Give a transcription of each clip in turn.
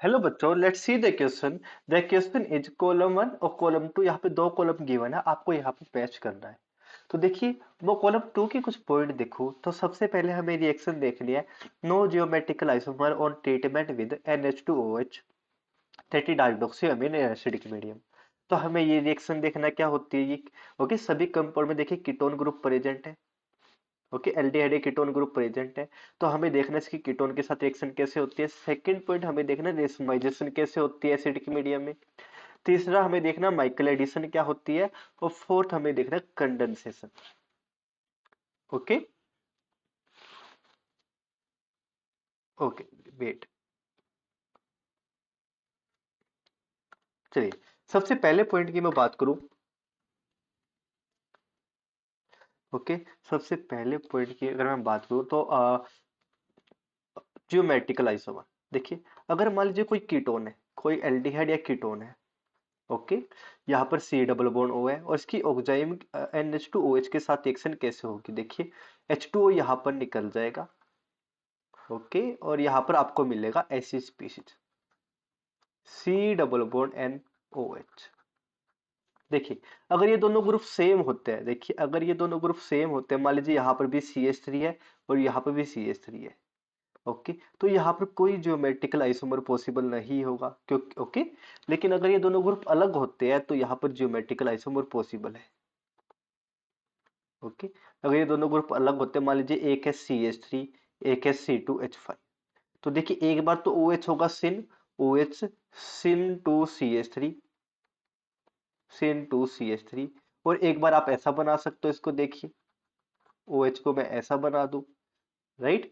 Hello बच्चों, let's see the question. The question is column one और column to. यहाँ पे दो कॉलम गिवन है, आपको यहाँ पे मैच करना है। तो देखिए, वो कॉलम टू के कुछ पॉइंट देखो। तो सबसे पहले हमें रिएक्शन देखनी है। No geometrical isomer on treatment with NH2OH 30 dioxy amine acidic medium. तो हमें ये रिएक्शन देखना क्या होती है ये। ओके, सभी कंपाउंड में देखिए कीटोन ग्रुप प्रेजेंट है। Okay, aldehyde ketone group present है। तो हमें देखना है इसकी कीटोन के साथ रिएक्शन कैसे होती है। सेकंड पॉइंट हमें देखना है रेसमाइजेशन कैसे होती है एसिडिक मीडियम में। तीसरा हमें देखना माइकल एडिशन क्या होती है। और फोर्थ हमें देखना कंडेंसेशन। Okay okay, wait. चलिए, सबसे पहले पॉइंट की मैं बात करूं। ओके, सबसे पहले पॉइंट की अगर मैं बात करूं तो ज्योमेट्रिकल आइसोमर। देखिए, अगर मान लीजिए कोई कीटोन है, कोई एल्डिहाइड या कीटोन है। ओके, यहाँ पर सी डबल बॉन्ड ओ है और इसकी ऑक्साइम NH2OH के साथ रिएक्शन कैसे होगी। देखिए, H2O यहाँ पर निकल जाएगा। ओके, और यहाँ पर आपको मिलेगा ऐसी species C double bond NOH। देखिए, अगर ये दोनों ग्रुप सेम होते हैं, देखिए अगर ये दोनों ग्रुप सेम होते हैं, मान लीजिए यहाँ पर भी CH3 है और यहाँ पर भी CH3 है। ओके, तो यहाँ पर कोई ज्योमेट्रिकल आइसोमर पॉसिबल नहीं होगा क्योंकि ओके। लेकिन अगर ये दोनों ग्रुप अलग होते हैं तो यहाँ पर ज्योमेट्रिकल आइसोमर पॉसिबल है। ओके, अगर ये दोनों ग्रुप अलग होते हैं, मान लीजिए एक है CH3, एक है C2H5। तो देखिए, एक बार तो OH होगा syn, OH syn to CH3, syn to CH3। और एक बार आप ऐसा बना सकते हो इसको। देखिए, OH को मैं ऐसा बना दूं, राइट।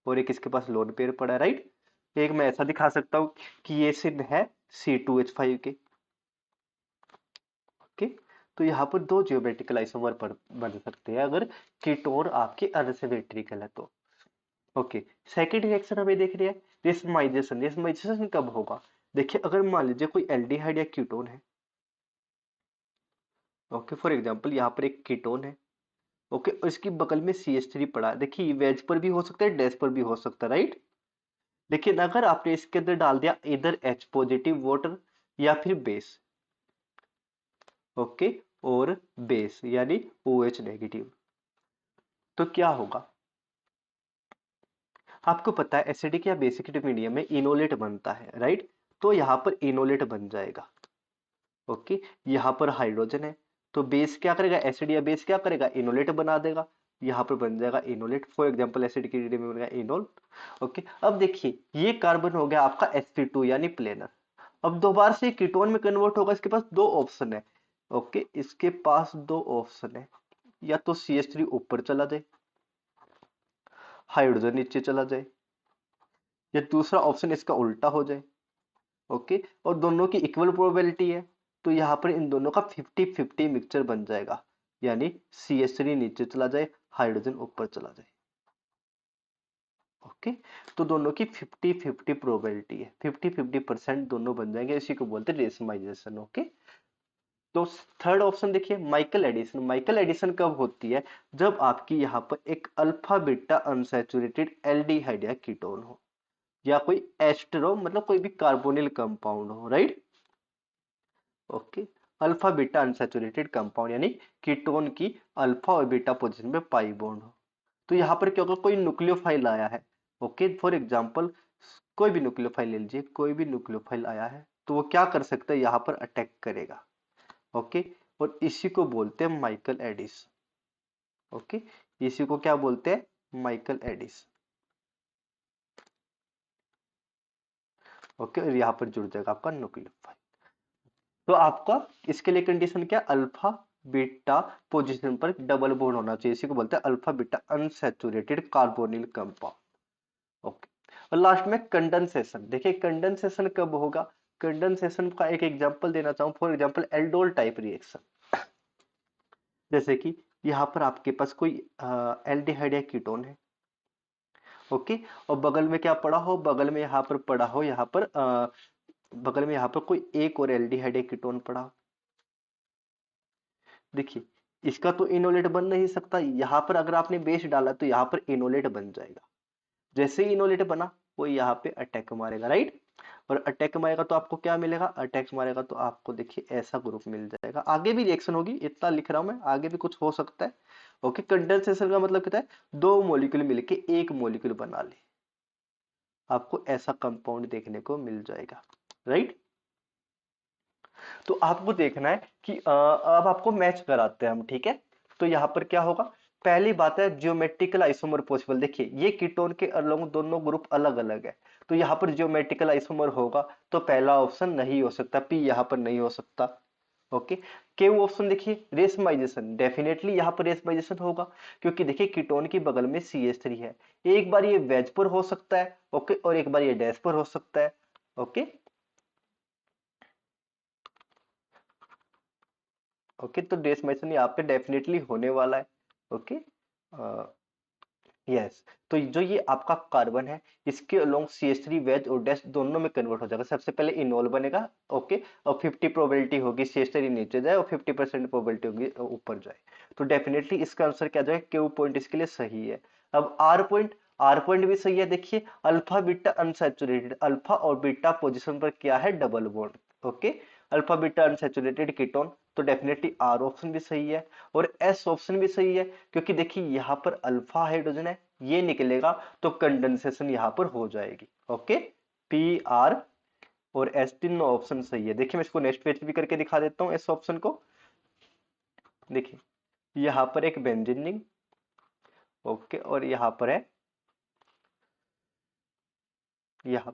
और एक इसके पास लोन पेयर पड़ा है, राइट। एक मैं ऐसा दिखा सकता हूँ कि ये सिन है C2H5 के। ओके, तो यहाँ पर दो जियोमेट्रिकल आइसोमर बन सकते हैं अगर कीटोन आपके अनसिमेट्रिकल है तो। ओके, सेकंड रिएक्शन हमें देख रही है रेसमाइजेशन। रेसमाइजेशन कब होगा। देखिए, अगर मान लीजिए कोई एल्डिहाइड या कीटोन है। ओके, फॉर एग्जांपल यहाँ पर एक कीटोन है। ओके, और इसकी बगल में CH3 पड़ा है। देखिए, वेज पर भी हो सकता है, डैश पर भी हो सकता है, राइट। लेकिन अगर आपने इसके अंदर डाल दिया इधर H पॉजिटिव वाटर या फिर बेस। ओके, और बेस यानी OH नेगेटिव, तो क्या होगा। आपको पता है एसिडिक या बेसिक मीडियम में इनोलेट बनता है, राइट। तो यहाँ पर इनोलेट बन जाएगा। ओके, यहाँ पर हाइड्रोजन है। तो बेस क्या करेगा, एसिड या बेस क्या करेगा, इनोलेट बना देगा। यहाँ पर बन जाएगा इनोलेट। फॉर एग्जांपल एसिड की में बनेगा इनोल। ओके, अब देखिए ये कार्बन हो गया आपका sp2 यानी प्लेनर। अब दोबारा से कीटोन में कन्वर्ट होगा, इसके पास दो ऑप्शन है। ओके, इसके पास दो ऑप्शन है, या तो CH3 ऊपर चला जाए, हाइड्रोजन नीचे चला जाए, या दूसरा ऑप्शन इसका उल्टा हो जाए। ओके, और दोनों की इक्वल प्रोबेबिलिटी है। तो यहाँ पर इन दोनों का 50-50 मिक्सचर बन जाएगा, यानी CH3 नीचे चला जाए, हाइड्रोजन ऊपर चला जाए। ओके, तो दोनों की 50-50 प्रोबेबिलिटी है, 50-50% दोनों बन जाएंगे। इसी को बोलते हैं रेसमाइजेशन। ओके, तो थर्ड ऑप्शन देखिए माइकल एडिशन। माइकल एडिशन कब होती है, जब आपकी यहाँ पर एक अल्फा बीटा अनसैचुरेटेड एल्डिहाइड या कीटोन हो, या कोई एस्टर हो, मतलब कोई भी कार्बोनिल कंपाउंड हो, right. Okay, alpha beta unsaturated compound यानी कीटोन की अल्फा और बीटा पोजीशन पे पाई बॉन्ड हो। तो यहाँ पर क्या होगा, कोई न्यूक्लियोफाइल आया है। ओके, फॉर एग्जांपल कोई भी न्यूक्लियोफाइल ले लीजिए, कोई भी न्यूक्लियोफाइल आया है तो वो क्या कर सकता है, यहाँ पर अटैक करेगा। ओके, और इसी को बोलते हैं माइकल एडिस। ओके, इसी को क्या बोलते हैं, माइकल एडिस। ओके, और यहाँ पर जुड़ जाएगा आपका न्यूक्लियोफाइल। तो आपका इसके लिए कंडीशन क्या, अल्फा बीटा पोजीशन पर डबल बॉन्ड होना चाहिए। इसी को बोलते हैं alpha beta unsaturated carbonyl compound. Okay, और लास्ट में कंडेंसेशन। देखिए, कंडेंसेशन कब होगा। कंडेंसेशन का एक एग्जांपल देना चाहूं, for example aldol type reaction. जैसे कि यहाँ पर आपके पास कोई एल्डिहाइड या कीटोन है। ओके, और बगल में क्या पड़ा हो, बगल में यहाँ पर पड़ा हो, यहाँ पर बगल में यहाँ पर कोई एक और एल्डिहाइड या कीटोन पड़ा हो। देखिए, इसका तो इनोलेट बन नहीं सकता। यहां पर अगर आपने बेस डाला तो यहां पर इनोलेट बन जाएगा। जैसे ही इनोलेट बना, वो यहाँ पे अटैक मारेगा, राइट। और अटैक मारेगा तो आपको क्या मिलेगा, अटैक मारेगा तो आपको देखिए ऐसा ग्रुप मिल जाएगा। आगे भी रिएक्शन होगी, इतना लिख रहा हूं मैं, आगे भी कुछ हो सकता है। ओके, कंडेंसेशन का मतलब क्या है, दो मॉलिक्यूल मिलके एक मॉलिक्यूल बना ले, आपको ऐसा कंपाउंड देखने को मिल जाएगा, राइट। तो आपको देखना है कि अब आपको मैच कराते हैं हम, ठीक है। तो यहाँ पर क्या होगा, पहली बात है ज्योमेट्रिकल आइसोमर पॉसिबल। देखिए ये कीटोन के अलोंग दोनों ग्रुप अलग अलग है, तो यहाँ पर ज्योमेट्रिकल आइसोमर होगा, तो पहला ऑप्शन नहीं हो सकता, पी यहाँ पर नहीं हो सकता। ओके, क्यू ऑप्शन देखिए रेसमाइजेशन, डेफिनेटली यहाँ पर रेसमाइजेशन होगा, क्योंकि देखिए कीटोन की बगल में CH3 है। एक बार ये वेज पर हो सकता है, ओके, और एक बार ये डैश पर हो सकता है। ओके, ओके, तो रेसमाइजेशन यहाँ पे डेफिनेटली होने वाला है। ओके, यस, तो जो ये आपका कार्बन है, इसके अलोंग CH3 वेज और डैश दोनों में कन्वर्ट हो जाएगा। सबसे पहले इनोल बनेगा, ओके, और 50 प्रोबेबिलिटी होगी CH3 नीचे जाए और 50% प्रोबेबिलिटी होगी ऊपर जाए। तो डेफिनेटली इसका आंसर क्या जाएगा, क्यू पॉइंट इसके लिए सही है। अब आर पॉइंट, आर पॉइंट भी सही है। देखिए अल्फा बीटा अनसैचुरेटेड, अल्फा और बीटा पोजीशन पर क्या है, double bond. Okay, alpha beta unsaturated ketone, तो डेफिनेटली आर ऑप्शन भी सही है और एस ऑप्शन भी सही है, क्योंकि देखिए यहाँ पर अल्फा हाइड्रोजन है, ये निकलेगा तो कंडेंसेशन यहां पर हो जाएगी। ओके, पी आर और एस तीनों ऑप्शन सही है। देखिए मैं इसको नेक्स्ट पेज पे भी करके दिखा देता हूं इस ऑप्शन को। देखिए यहां पर एक बेंजीन रिंग, ओके, और यहां पर है, यहां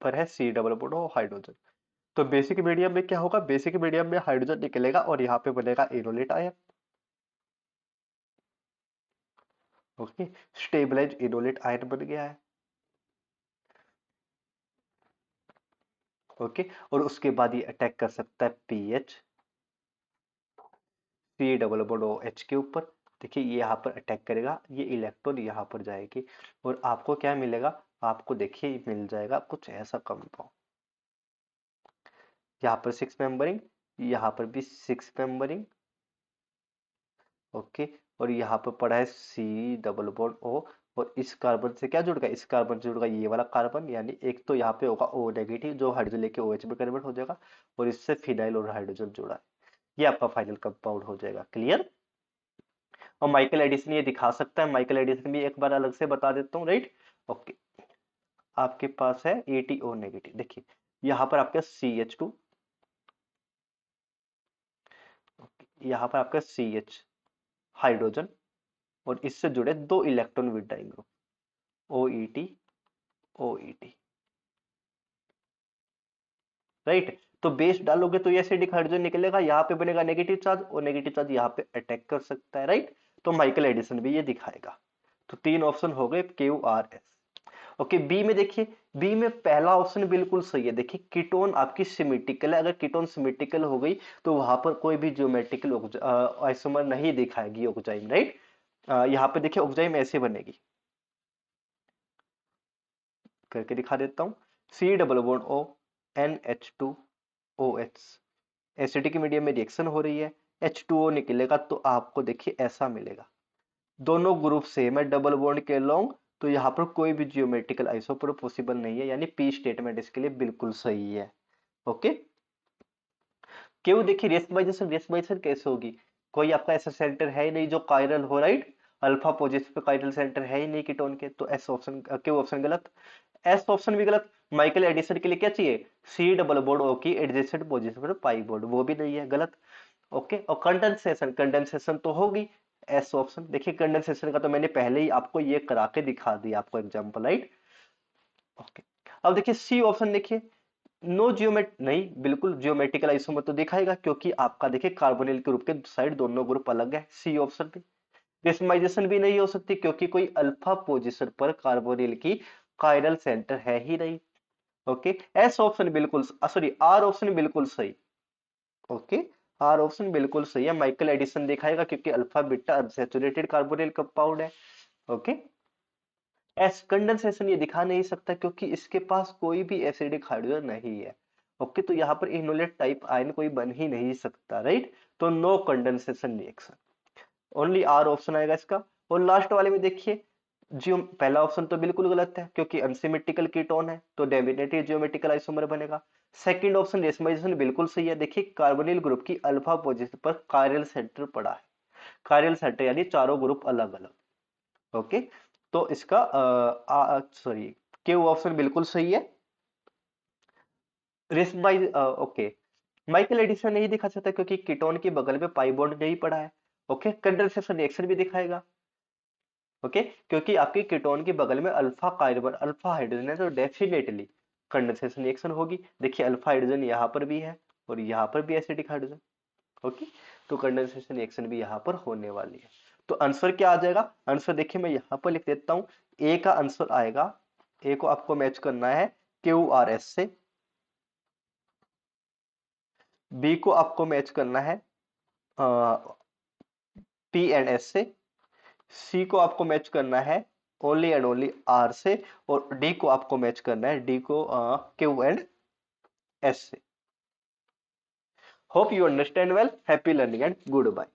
पर है सी डबल बॉन्ड हाइड्रोजन। तो बेसिक मीडियम में क्या होगा, बेसिक मीडियम में हाइड्रोजन निकलेगा और यहाँ पे बनेगा enolate ion. Okay, stabilize enolate ion बन गया है। ओके, और उसके बाद ये अटैक कर सकता है Ph, C double bond O H के ऊपर। देखिए ये यहाँ पर अटैक करेगा, ये इलेक्ट्रॉन यहाँ पर जाएगी और आपको क्या मिलेगा, आपको देखिए मिल जाएगा कुछ ऐसा कंपाउंड। यहाँ पर 6 मेंबरिंग, यहाँ पर भी 6 मेंबरिंग, ओके, और यहाँ पर पड़ा है सी डबल बॉन्ड ओ, और इस कार्बन से क्या जुड़ेगा, इस कार्बन से जुड़ेगा ये वाला कार्बन, यानी एक तो यहाँ पे होगा ओ नेगेटिव जो हाइड्रोजन लेके OH में कन्वर्ट हो जाएगा, और इससे फिनाइल और हाइड्रोजन जुड़ा है, ये आपका फाइनल कंपाउंड हो जाएगा। क्लियर। और माइकल एडिसन ये दिखा सकता है, माइकल एडिसन भी एक बार अलग से बता देता हूँ, राइट। ओके, आपके पास है ATO नेगेटिव, देखिए यहाँ पर आपका CH2, यहाँ पर आपका CH हाइड्रोजन, और इससे जुड़े दो electron withdrawing group OET OET, right. तो बेस डालोगे तो ये एसिडिक हाइड्रोजन निकलेगा, यहाँ पे बनेगा नेगेटिव चार्ज और नेगेटिव चार्ज यहाँ पे अटैक कर सकता है, राइट। तो माइकल एडिसन भी ये दिखाएगा। तो तीन ऑप्शन हो गए QRS। ओके, बी में देखिए, बी में पहला ऑप्शन बिल्कुल सही है। देखिए कीटोन आपकी सिमेट्रिकल है, अगर कीटोन सिमेट्रिकल हो गई तो वहां पर कोई भी ज्योमेट्रिकल आइसोमर नहीं दिखाएगी ऑक्साइम, राइट। यहाँ पे देखिए ऑक्साइम ऐसे बनेगी, करके दिखा देता हूँ, C double bond O NH2OH, acidic medium में रिएक्शन हो रही है, H2O निकलेगा तो आपको देखिए ऐसा मिलेगा, दोनों ग्रुप सेम है डबल बॉन्ड के लॉन्ग, तो यहाँ पर कोई भी जियोमेट्रिकल आइसोमर पॉसिबल नहीं है, यानी पी स्टेटमेंट इसके लिए बिल्कुल सही है। ओके, क्यों, देखिए रेशमाइजेशन, रेशमाइजेशन कैसे होगी, कोई आपका ऐसा सेंटर है ही नहीं जो कायरल हो, right. Alpha positive pay chiral centre है ही नहीं कीटोन के, तो एस ऑप्शन, क्यों ऑप्शन गलत, एस ऑप्शन भी गलत। माइकल एडिसन के लिए क्या चाहिए, सी डबल बॉन्ड ओ की एडजेसेंट पोजीशन पर पाई बॉन्ड, वो भी नहीं है, गलत। ओके, और कंडेंसेशन, कंडेंसेशन तो होगी, एस ऑप्शन। देखिए कंडेंसेशन का तो मैंने पहले ही आपको ये करा के दिखा दिया, आपको एग्जांपल, राइट। ओके, अब देखिए सी ऑप्शन, देखिए नो जियोमेट नहीं, बिल्कुल जियोमेट्रिकल आइसोमर तो दिखाएगा, क्योंकि आपका देखिए कार्बोनिल के ग्रुप के साइड दोनों ग्रुप अलग है, सी ऑप्शन भी। डेसिमाइजेशन भी नहीं हो सकती, क्योंकि कोई अल्फा पोजीशन पर कार्बोनिल की कायरल सेंटर है ही नहीं। ओके, एस ऑप्शन बिल्कुल, सॉरी आर ऑप्शन बिल्कुल सही। ओके, आर ऑप्शन बिल्कुल सही है, माइकल एडिसन दिखाएगा, क्योंकि alpha beta unsaturated carbonyl compound है। ओके, एस कंडेंसेशन ये दिखा नहीं सकता, क्योंकि इसके पास कोई भी एसिडिक हाइड्रोजन नहीं है। ओके, तो यहाँ पर इनोलेट टाइप आयन कोई बन ही नहीं सकता, राइट। तो no condensation reaction, only R option आएगा इसका। और लास्ट वाले में देखिए जियो पहला ऑप्शन तो बिल्कुल गलत है क्योंकि अनसिमेट्रिकल कीटोन है, तो डेफिनेटली जियोमेट्रिकल आइसोमर बनेगा। सेकंड ऑप्शन रेशमाइजेशन बिल्कुल सही है। देखिए कार्बोनिल ग्रुप की अल्फा पोजीशन पर कायरल सेंटर पड़ा है, कायरल सेंटर यानी चारों ग्रुप अलग अलग। ओके, तो इसका सॉरी क्यू ऑप्शन बिल्कुल सही है। रेशमाइज ओके, माइकल एडिसन नहीं दिखा सकता क्योंकि कीटोन के बगल में पाई बॉन्ड नहीं पड़ा है। ओके, कंडेंसेशन रिएक्शन भी दिखाएगा। ओके, क्योंकि आपके कीटोन के बगल में अल्फा कार्बन अल्फा हाइड्रोजन है तो डेफिनेटली कंडेंसेशन रिएक्शन होगी। देखिए अल्फा हाइड्रोजन यहाँ पर भी है और यहाँ पर भी एसिडिक हाइड्रोजन। ओके, तो कंडेंसेशन रिएक्शन भी यहाँ पर होने वाली है। तो आंसर क्या आ जाएगा? आंसर देखिए मैं यहाँ पर लिख देता हूँ। ए का आंसर आएगा, ए को आपको मैच करना है क्यू आर एस से, बी को आपको मैच करना है पी एंड एस से, सी को आपको मैच करना है ओनली एंड ओनली आर से, और डी को आपको मैच करना है डी को क्यू एंड एस से। Hope you understand well. Happy learning and good bye.